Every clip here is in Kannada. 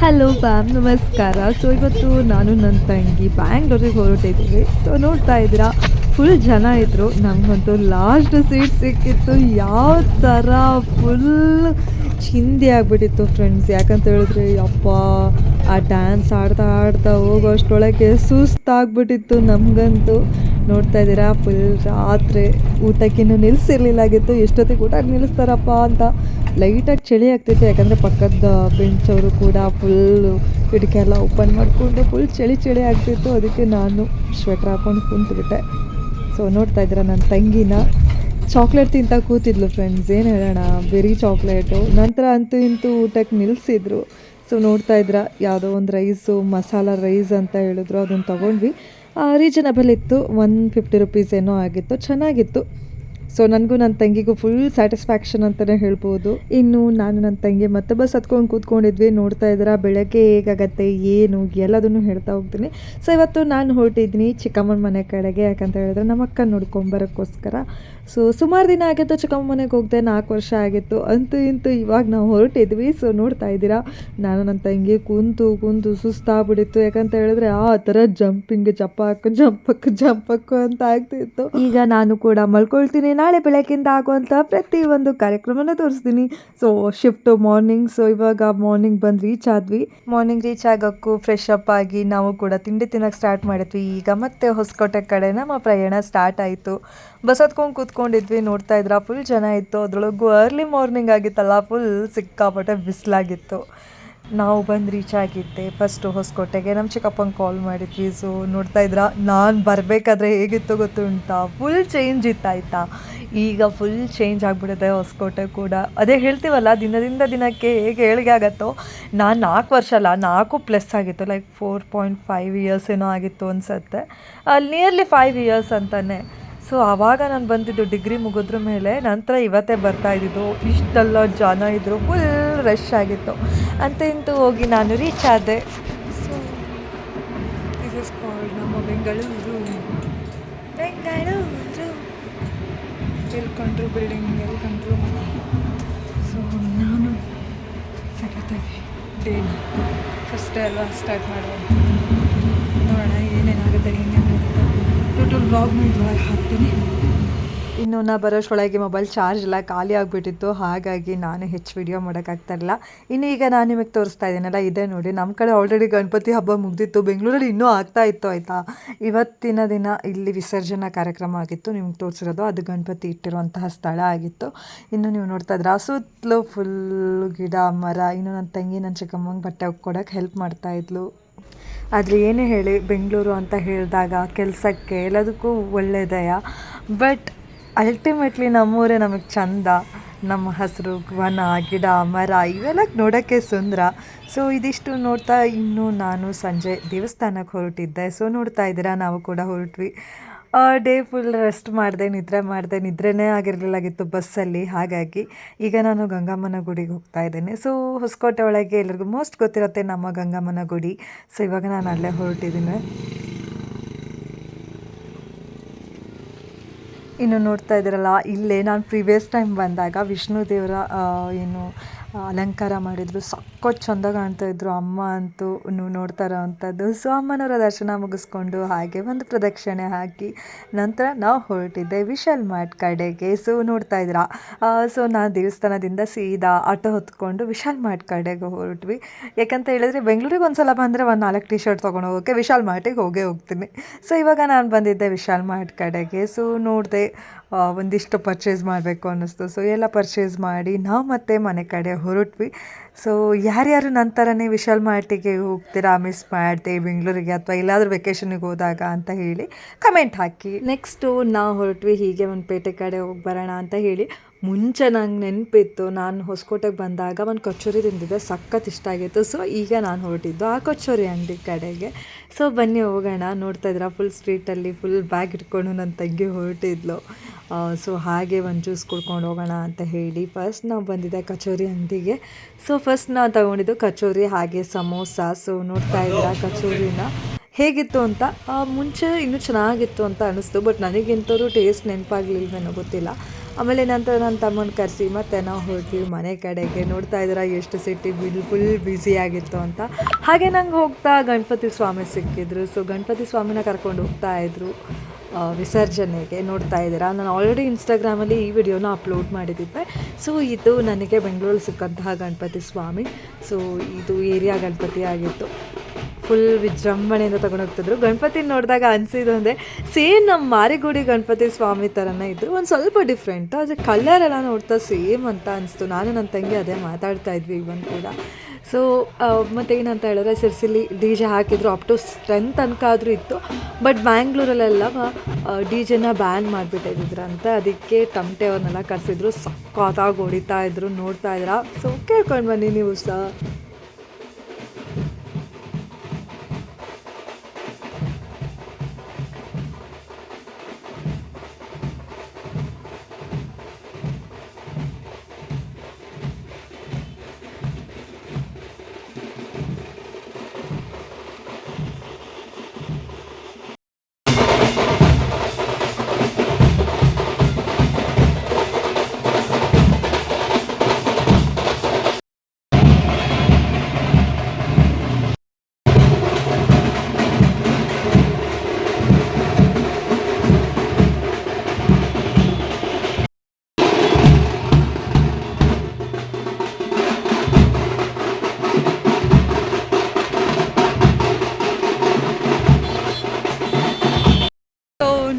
ಹಲೋ ಮ್ಯಾಮ್, ನಮಸ್ಕಾರ. ಸೊ ಇವತ್ತು ನಾನು ನನ್ನ ತಂಗಿ ಬ್ಯಾಂಗ್ಳೂರಿಗೆ ಹೊರಟಿದ್ದೀವಿ. ಸೊ ನೋಡ್ತಾ ಇದ್ದೀರಾ, ಫುಲ್ ಜನ ಇದ್ದರು. ನಮಗಂತೂ ಲಾಸ್ಟ್ ಸೀಟ್ ಸಿಕ್ಕಿತ್ತು. ಯಾವ ಥರ ಫುಲ್ ಚಿಂದಿ ಆಗಿಬಿಟ್ಟಿತ್ತು ಫ್ರೆಂಡ್ಸ್. ಯಾಕಂತ ಹೇಳಿದ್ರೆ ಯಪ್ಪ, ಆ ಡ್ಯಾನ್ಸ್ ಆಡ್ತಾ ಆಡ್ತಾ ಹೋಗೋಷ್ಟರೊಳಗೆ ಸುಸ್ತಾಗ್ಬಿಟ್ಟಿತ್ತು ನಮಗಂತೂ. ನೋಡ್ತಾ ಇದ್ದೀರಾ, ಫುಲ್ ರಾತ್ರಿ ಊಟಕ್ಕಿನ್ನೂ ನಿಲ್ಲಿಸಿರ್ಲಿಲ್ಲಾಗಿತ್ತು. ಎಷ್ಟೊತ್ತಿಗೆ ಊಟಕ್ಕೆ ನಿಲ್ಲಿಸ್ತಾರಪ್ಪ ಅಂತ ಲೈಟಾಗಿ ಚಳಿ ಆಗ್ತಿತ್ತು. ಯಾಕಂದರೆ ಪಕ್ಕದ ಬೆಂಚವರು ಕೂಡ ಫುಲ್ಲು ಕಿಟಕಿ ಎಲ್ಲ ಓಪನ್ ಮಾಡಿಕೊಂಡು ಫುಲ್ ಚಳಿ ಚಳಿ ಆಗ್ತಿತ್ತು. ಅದಕ್ಕೆ ನಾನು ಸ್ವೆಟ್ರ್ ಹಾಕ್ಕೊಂಡು ಕುಂತ್ಬಿಟ್ಟೆ. ಸೊ ನೋಡ್ತಾ ಇದ್ದೀರಾ, ನನ್ನ ತಂಗಿನ ಚಾಕ್ಲೇಟ್ ತಿಂತ ಕೂತಿದ್ಲು ಫ್ರೆಂಡ್ಸ್. ಏನು ಹೇಳೋಣ, ಬೆರಿ ಚಾಕ್ಲೇಟು. ನಂತರ ಅಂತೂ ಇಂತೂ ಊಟಕ್ಕೆ ನಿಲ್ಲಿಸಿದ್ರು. ಸೊ ನೋಡ್ತಾ ಇದ್ದೀರಾ, ಯಾವುದೋ ಒಂದು ರೈಸು, ಮಸಾಲ ರೈಸ್ ಅಂತ ಹೇಳಿದ್ರು. ಅದನ್ನು ತೊಗೊಂಡ್ವಿ. ರೀಸನಬಲ್ ಇತ್ತು, 150 ರುಪೀಸ್ ಏನೋ ಆಗಿತ್ತು. ಚೆನ್ನಾಗಿತ್ತು. ಸೊ ನನಗೂ ನನ್ನ ತಂಗಿಗೂ ಫುಲ್ ಸ್ಯಾಟಿಸ್ಫ್ಯಾಕ್ಷನ್ ಅಂತಲೇ ಹೇಳ್ಬೋದು. ಇನ್ನು ನಾನು ನನ್ನ ತಂಗಿ ಮತ್ತೆ ಬಸ್ ಹತ್ಕೊಂಡು ಕೂತ್ಕೊಂಡಿದ್ವಿ. ನೋಡ್ತಾ ಇದ್ದೀರಾ, ಬೆಳಗ್ಗೆ ಹೇಗಾಗತ್ತೆ ಏನು ಎಲ್ಲದನ್ನು ಹೇಳ್ತಾ ಹೋಗ್ತೀನಿ. ಸೊ ಇವತ್ತು ನಾನು ಹೊರಟಿದ್ದೀನಿ ಚಿಕ್ಕಮ್ಮನ ಮನೆ ಕಡೆಗೆ. ಯಾಕಂತ ಹೇಳಿದ್ರೆ ನಮ್ಮ ಅಕ್ಕ ನೋಡ್ಕೊಂಬರೋಕ್ಕೋಸ್ಕರ. ಸೊ ಸುಮಾರು ದಿನ ಆಗಿತ್ತು ಚಿಕ್ಕಮ್ಮ ಮನೆಗೆ ಹೋಗದೆ, 4 ವರ್ಷ ಆಗಿತ್ತು. ಅಂತೂ ಇಂತೂ ಇವಾಗ ನಾವು ಹೊರಟಿದ್ವಿ. ಸೊ ನೋಡ್ತಾ ಇದ್ದೀರಾ, ನಾನು ನನ್ನ ತಂಗಿ ಕುಂತು ಸುಸ್ತಾಗ್ಬಿಟ್ಟಿತ್ತು. ಯಾಕಂತ ಹೇಳಿದ್ರೆ ಆ ಥರ ಜಂಪಿಂಗ್, ಜಂಪಕ್ಕು ಅಂತ ಆಗ್ತಿತ್ತು. ಈಗ ನಾನು ಕೂಡ ಮಲ್ಕೊಳ್ತೀನಿ. ನಾಳೆ ಬೆಳಗ್ಗಿಂದ ಆಗುವಂಥ ಪ್ರತಿಯೊಂದು ಕಾರ್ಯಕ್ರಮನ ತೋರಿಸ್ತೀನಿ. So shift morning. ಸೊ ಇವಾಗ ಮಾರ್ನಿಂಗ್ ಬಂದು ರೀಚ್ ಆದ್ವಿ. ಮಾರ್ನಿಂಗ್ ರೀಚ್ ಆಗೋಕ್ಕೂ ಫ್ರೆಶ್ ಅಪ್ ಆಗಿ ನಾವು ಕೂಡ ತಿಂಡಿ ತಿನ್ನೋಕ್ಕೆ ಸ್ಟಾರ್ಟ್ ಮಾಡಿದ್ವಿ. ಈಗ ಮತ್ತೆ ಹೊಸಕೋಟೆ ಕಡೆ ನಮ್ಮ ಪ್ರಯಾಣ ಸ್ಟಾರ್ಟ್ ಆಯಿತು. ಬಸ್ ಹತ್ಕೊಂಡು ಕೂತ್ಕೊಂಡಿದ್ವಿ. ನೋಡ್ತಾ ಇದ್ರ ಫುಲ್ ಜನ ಇತ್ತು. ಅದರೊಳಗೂ ಅರ್ಲಿ ಮಾರ್ನಿಂಗ್ ಆಗಿತ್ತಲ್ಲ, ಫುಲ್ ಸಿಕ್ಕಾಪಟ್ಟೆ ಬಿಸಿಲಾಗಿತ್ತು. ನಾವು ಬಂದು ರೀಚ್ ಆಗಿದ್ದೆ ಫಸ್ಟು ಹೊಸಕೋಟೆಗೆ. ನಮ್ಮ ಚಿಕ್ಕಪ್ಪಂಗೆ ಕಾಲ್ ಮಾಡಿದ್ವಿ. ಸೊ ನೋಡ್ತಾ ಇದ್ರ, ನಾನು ಬರಬೇಕಾದ್ರೆ ಹೇಗಿತ್ತು ಗೊತ್ತುಂಟಾ, ಫುಲ್ ಚೇಂಜ್ ಇತ್ತಾಯ್ತಾ. ಈಗ ಫುಲ್ ಚೇಂಜ್ ಆಗಿಬಿಡುತ್ತೆ ಹೊಸಕೋಟೆ ಕೂಡ. ಅದೇ ಹೇಳ್ತೀವಲ್ಲ, ದಿನದಿಂದ ದಿನಕ್ಕೆ ಹೇಗೆ ಏಳಿಗೆ ಆಗುತ್ತೋ. ನಾನು 4 ವರ್ಷ ಅಲ್ಲ, 4+ ಆಗಿತ್ತು. ಲೈಕ್ 4.5 ಇಯರ್ಸ್ ಏನೋ ಆಗಿತ್ತು ಅನಿಸುತ್ತೆ. ನಿಯರ್ಲಿ 5 ಇಯರ್ಸ್ ಅಂತಲೇ. ಸೊ ಆವಾಗ ನಾನು ಬಂದಿದ್ದು ಡಿಗ್ರಿ ಮುಗಿದ್ರ ಮೇಲೆ. ನಂತರ ಇವತ್ತೇ ಬರ್ತಾ ಇದ್ದಿದ್ದು. ಇಷ್ಟೆಲ್ಲ ಜನ ಇದ್ದರು, ಫುಲ್ ರಶ್ ಆಗಿತ್ತು. ಅಂತ ಇಂತೂ ಹೋಗಿ ನಾನು ರೀಚ್ ಆದೆ. ಸೊ ದಿಸ್ ಇಸ್ ಕಾಲ್ಡ್ ನಮ್ಮ ಬೆಂಗಳೂರು. ಎಲ್ಕೊಂಡ್ರು ಬಿಲ್ಡಿಂಗ್, ಎಲ್ಕೊಂಡ್ರು ಮನೆ. ಸೊ ನಾನು ಸಖತ್ತಾಗಿ ಡೇನ ಫಸ್ಟ್ ಅಲ್ವಾ ಸ್ಟಾರ್ಟ್ ಮಾಡುವಂಥ. ನೋಡೋಣ ಏನೇನಾಗುತ್ತೆ, ಹೆಂಗೇನಾಗುತ್ತೆ. ಟೋಟಲ್ ಬ್ಲಾಗ್ನ ಇದ್ರೊಳಗೆ ಹಾಕ್ತೀನಿ. ಇನ್ನು ನಾ ಬರೋಷ್ಟೊಳಗೆ ಮೊಬೈಲ್ ಚಾರ್ಜ್ ಎಲ್ಲ ಖಾಲಿ ಆಗಿಬಿಟ್ಟಿತ್ತು. ಹಾಗಾಗಿ ನಾನು ಹೆಚ್ಚು ವಿಡಿಯೋ ಮಾಡೋಕ್ಕಾಗ್ತಾಯಿರಲಿಲ್ಲ. ಇನ್ನು ಈಗ ನಾನು ನಿಮಗೆ ತೋರಿಸ್ತಾ ಇದ್ದೀನಲ್ಲ, ಇದೇ ನೋಡಿ. ನಮ್ಮ ಕಡೆ ಆಲ್ರೆಡಿ ಗಣಪತಿ ಹಬ್ಬ ಮುಗ್ದಿತ್ತು. ಬೆಂಗಳೂರಲ್ಲಿ ಇನ್ನೂ ಆಗ್ತಾಯಿತ್ತು ಆಯಿತಾ. ಇವತ್ತಿನ ದಿನ ಇಲ್ಲಿ ವಿಸರ್ಜನಾ ಕಾರ್ಯಕ್ರಮ ಆಗಿತ್ತು. ನಿಮ್ಗೆ ತೋರಿಸಿರೋದು ಅದು ಗಣಪತಿ ಇಟ್ಟಿರುವಂತಹ ಸ್ಥಳ ಆಗಿತ್ತು. ಇನ್ನು ನೀವು ನೋಡ್ತಾ ಇದ್ರೆ ಸುತ್ತಲೂ ಫುಲ್ ಗಿಡ ಮರ. ಇನ್ನು ನನ್ನ ತಂಗಿ ನನ್ನ ಚಿಕ್ಕಮ್ಮಂಗೆ ಬಟ್ಟೆ ಕೊಡೋಕ್ಕೆ ಹೆಲ್ಪ್ ಮಾಡ್ತಾಯಿದ್ಲು. ಆದರೆ ಏನೇ ಹೇಳಿ, ಬೆಂಗಳೂರು ಅಂತ ಹೇಳಿದಾಗ ಕೆಲಸಕ್ಕೆ ಎಲ್ಲದಕ್ಕೂ ಒಳ್ಳೆಯದೆಯ. ಬಟ್ ಅಲ್ಟಿಮೇಟ್ಲಿ ನಮ್ಮೂರೇ ನಮಗೆ ಚಂದ. ನಮ್ಮ ಹಸಿರು ವನ, ಗಿಡ ಮರ ಇವೆಲ್ಲ ನೋಡೋಕ್ಕೆ ಸುಂದರ. ಸೊ ಇದಿಷ್ಟು ನೋಡ್ತಾ ಇನ್ನು ನಾನು ಸಂಜೆ ದೇವಸ್ಥಾನಕ್ಕೆ ಹೊರಟಿದ್ದೆ. ಸೊ ನೋಡ್ತಾ ಇದ್ದೀರಾ, ನಾವು ಕೂಡ ಹೊರಟ್ವಿ. ಡೇ ಫುಲ್ ರೆಸ್ಟ್ ಮಾಡಿದೆ, ನಿದ್ರೆನೇ ಆಗಿರಲಿಲ್ಲಾಗಿತ್ತು ಬಸ್ಸಲ್ಲಿ. ಹಾಗಾಗಿ ಈಗ ನಾನು ಗಂಗಮ್ಮನ ಗುಡಿಗೆ ಹೋಗ್ತಾ ಇದ್ದೇನೆ. ಸೊ ಹೊಸಕೋಟೆ ಒಳಗೆ ಎಲ್ಲರಿಗೂ ಮೋಸ್ಟ್ ಗೊತ್ತಿರುತ್ತೆ ನಮ್ಮ ಗಂಗಮ್ಮನ ಗುಡಿ. ಸೊ ಇವಾಗ ನಾನು ಅಲ್ಲೇ ಹೊರಟಿದ್ದೀನಿ. ಇನ್ನು ನೋಡ್ತಾ ಇದ್ದೀರಲ್ಲ, ಇಲ್ಲೇ ನಾನು ಪ್ರೀವಿಯಸ್ ಟೈಮ್ ಬಂದಾಗ ವಿಷ್ಣು ದೇವರ ಏನು ಅಲಂಕಾರ ಮಾಡಿದರು. ಸಖತ್ ಚೆಂದ ಕಾಣ್ತಾಯಿದ್ರು. ಅಮ್ಮ ಅಂತೂ ನೀವು ನೋಡ್ತಾ ಇರೋವಂಥದ್ದು. ಸೊ ಅಮ್ಮನವರ ದರ್ಶನ ಮುಗಿಸ್ಕೊಂಡು ಹಾಗೆ ಒಂದು ಪ್ರದಕ್ಷಿಣೆ ಹಾಕಿ ನಂತರ ನಾವು ಹೊರಟಿದ್ದೆ ವಿಶಾಲ್ ಮಾರ್ಟ್ ಕಡೆಗೆ. ಸೊ ನೋಡ್ತಾ ಇದ್ದೀರಾ, ಸೊ ನಾನು ದೇವಸ್ಥಾನದಿಂದ ಸೀದಾ ಆಟೋ ಹೊತ್ಕೊಂಡು ವಿಶಾಲ್ ಮಾರ್ಟ್ ಕಡೆಗೆ ಹೊರಟ್ವಿ. ಯಾಕಂತ ಹೇಳಿದ್ರೆ ಬೆಂಗಳೂರಿಗೆ ಒಂದು ಸಲ ಬಂದರೆ ಒಂದು 4 ಟಿ ಶರ್ಟ್ ತೊಗೊಂಡು ಹೋಗೋಕ್ಕೆ ವಿಶಾಲ್ ಮಾರ್ಟಿಗೆ ಹೋಗ್ತೀನಿ. ಸೊ ಇವಾಗ ನಾನು ಬಂದಿದ್ದೆ ವಿಶಾಲ್ ಮಾರ್ಟ್ ಕಡೆಗೆ. ಸೊ ನೋಡಿದೆ, ಒಂದಿಷ್ಟು ಪರ್ಚೇಸ್ ಮಾಡಬೇಕು ಅನ್ನಿಸ್ತು. ಸೊ ಎಲ್ಲ ಪರ್ಚೇಸ್ ಮಾಡಿ ನಾವು ಮತ್ತೆ ಮನೆ ಕಡೆ ಹೊರಟ್ವಿ. ಸೊ ಯಾರ್ಯಾರು ನಂತರನೇ ವಿಶಾಲ್ ಮಾರ್ಟಿಗೆ ಹೋಗ್ತೀರಾ, ಮಿಸ್ ಮಾಡ್ತೀವಿ ಬೆಂಗಳೂರಿಗೆ ಅಥವಾ ಎಲ್ಲಾದರೂ ವೆಕೇಷನಿಗೆ ಹೋದಾಗ ಅಂತ ಹೇಳಿ ಕಮೆಂಟ್ ಹಾಕಿ. ನೆಕ್ಸ್ಟು ನಾವು ಹೊರಟ್ವಿ ಹೀಗೆ ಒಂದು ಪೇಟೆ ಕಡೆ ಹೋಗಿ ಬರೋಣ ಅಂತ ಹೇಳಿ. ಮುಂಚೆ ನಂಗೆ ನೆನಪಿತ್ತು, ನಾನು ಹೊಸಕೋಟೆಗೆ ಬಂದಾಗ ಒಂದು ಕಚೋರಿ ತಿಂದಿದ್ದೆ, ಸಖತ್ ಇಷ್ಟ ಆಗಿತ್ತು. ಸೊ ಈಗ ನಾನು ಹೊರಟಿದ್ದು ಆ ಕಚೋರಿ ಅಂಗಡಿ ಕಡೆಗೆ. ಸೊ ಬನ್ನಿ ಹೋಗೋಣ. ನೋಡ್ತಾ ಇದ್ದೀರಾ, ಫುಲ್ ಸ್ಟ್ರೀಟಲ್ಲಿ ಫುಲ್ ಬ್ಯಾಗ್ ಇಟ್ಕೊಂಡು ನನ್ನ ತಂಗಿ ಹೊರಟಿದ್ಲು. ಸೊ ಹಾಗೆ ಒಂದು ಜ್ಯೂಸ್ ಕುಡ್ಕೊಂಡು ಹೋಗೋಣ ಅಂತ ಹೇಳಿ ಫಸ್ಟ್ ನಾವು ಬಂದಿದ್ದೆ ಕಚೋರಿ ಅಂಗಡಿಗೆ. ಸೊ ಫಸ್ಟ್ ನಾವು ತಗೊಂಡಿದ್ದು ಕಚೋರಿ ಹಾಗೆ ಸಮೋಸ. ಸೊ ನೋಡ್ತಾ ಇದ್ದೀರಾ ಕಚೋರಿನ ಹೇಗಿತ್ತು ಅಂತ. ಮುಂಚೆ ಇನ್ನೂ ಚೆನ್ನಾಗಿತ್ತು ಅಂತ ಅನ್ನಿಸ್ತು. ಬಟ್ ನನಗಿಂತರೂ ಟೇಸ್ಟ್ ನೆನಪಾಗಲಿಲ್ವೇನೋ ಗೊತ್ತಿಲ್ಲ. ಆಮೇಲೆ ನಂತರ ನನ್ನ ತಮ್ಮನ ಕರೆಸಿ ಮತ್ತೆ ನಾವು ಹೊರಟ್ವಿ ಮನೆ ಕಡೆಗೆ. ನೋಡ್ತಾ ಇದ್ದೀರಾ ಎಷ್ಟು ಸಿಟಿ ಫುಲ್ ಬ್ಯುಸಿಯಾಗಿತ್ತು ಅಂತ. ಹಾಗೆ ನಂಗೆ ಹೋಗ್ತಾ ಗಣಪತಿ ಸ್ವಾಮಿ ಸಿಕ್ಕಿದ್ರು. ಸೊ ಗಣಪತಿ ಸ್ವಾಮಿನ ಕರ್ಕೊಂಡು ಹೋಗ್ತಾಯಿದ್ರು ವಿಸರ್ಜನೆಗೆ. ನೋಡ್ತಾ ಇದ್ದೀರಾ, ನಾನು ಆಲ್ರೆಡಿ ಇನ್ಸ್ಟಾಗ್ರಾಮಲ್ಲಿ ಈ ವಿಡಿಯೋನ ಅಪ್ಲೋಡ್ ಮಾಡಿದ್ದೆ. ಸೊ ಇದು ನನಗೆ ಬೆಂಗಳೂರಲ್ಲಿ ಸಿಕ್ಕಂತಹ ಗಣಪತಿ ಸ್ವಾಮಿ. ಸೊ ಇದು ಏರಿಯಾ ಗಣಪತಿ ಆಗಿತ್ತು. ಫುಲ್ ವಿಜೃಂಭಣೆಯಿಂದ ತೊಗೊಂಡೋಗ್ತಿದ್ರು. ಗಣಪತಿ ನೋಡಿದಾಗ ಅನಿಸಿದ್ದು ಅಂದರೆ ಸೇಮ್ ನಮ್ಮ ಮಾರಿಗುಡಿ ಗಣಪತಿ ಸ್ವಾಮಿ ಥರನೇ ಇದ್ದರು, ಒಂದು ಸ್ವಲ್ಪ ಡಿಫ್ರೆಂಟು. ಆದರೆ ಕಲರೆಲ್ಲ ನೋಡ್ತಾ ಸೇಮ್ ಅಂತ ಅನಿಸ್ತು. ನಾನು ನನ್ನ ತಂಗಿ ಅದೇ ಮಾತಾಡ್ತಾ ಇದ್ವಿ ಇವನ್ ಕೂಡ. ಸೊ ಮತ್ತು ಏನಂತ ಹೇಳಿದ್ರೆ ಸಿರ್ಸಿಲಿ ಡಿ ಜೆ ಹಾಕಿದ್ರು, ಅಪ್ ಟು 10 ತನಕ ಆದರೂ ಇತ್ತು. ಬಟ್ ಬ್ಯಾಂಗ್ಳೂರಲ್ಲೆಲ್ಲ ಡಿ ಜೆನ ಬ್ಯಾನ್ ಮಾಡಿಬಿಟ್ಟಿದ್ರಂತೆ. ಅದಕ್ಕೆ ತಮಟೆ ಅವ್ರನ್ನೆಲ್ಲ ಕರೆಸಿದ್ರು, ಸಕ್ಕತ್ತಾಗಿ ಹೊಡಿತಾ ಇದ್ರು. ನೋಡ್ತಾ ಇದ್ದೀರಾ, ಸೊ ಕೇಳ್ಕೊಂಡು ಬನ್ನಿ ನೀವು ಸಹ.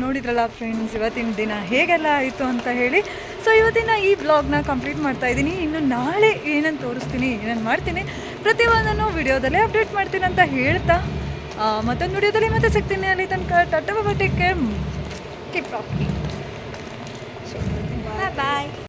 ನೋಡಿದ್ರಲ್ಲ ಫ್ರೆಂಡ್ಸ್, ಇವತ್ತಿನ ದಿನ ಹೇಗೆಲ್ಲ ಆಯಿತು ಅಂತ ಹೇಳಿ. ಸೊ ಇವತ್ತಿನ ಈ ಬ್ಲಾಗ್ನ ಕಂಪ್ಲೀಟ್ ಮಾಡ್ತಾ ಇದ್ದೀನಿ. ಇನ್ನು ನಾಳೆ ಏನನ್ನು ತೋರಿಸ್ತೀನಿ, ಏನನ್ನು ಮಾಡ್ತೀನಿ, ಪ್ರತಿಯೊಂದನ್ನು ವಿಡಿಯೋದಲ್ಲೇ ಅಪ್ಡೇಟ್ ಮಾಡ್ತೀನಿ ಅಂತ ಹೇಳ್ತಾ ಮತ್ತೊಂದು ವಿಡಿಯೋದಲ್ಲಿ ಮತ್ತೆ ಸಿಗ್ತೀನಿ. ಅಲ್ಲಿ ತನಕ ಟಾಟಾ ಬಾಯ್, ಟೇಕ್ ಕೇರ್, ಕೀಪ್ ರಾಕಿಂಗ್, ಬಾಯ್.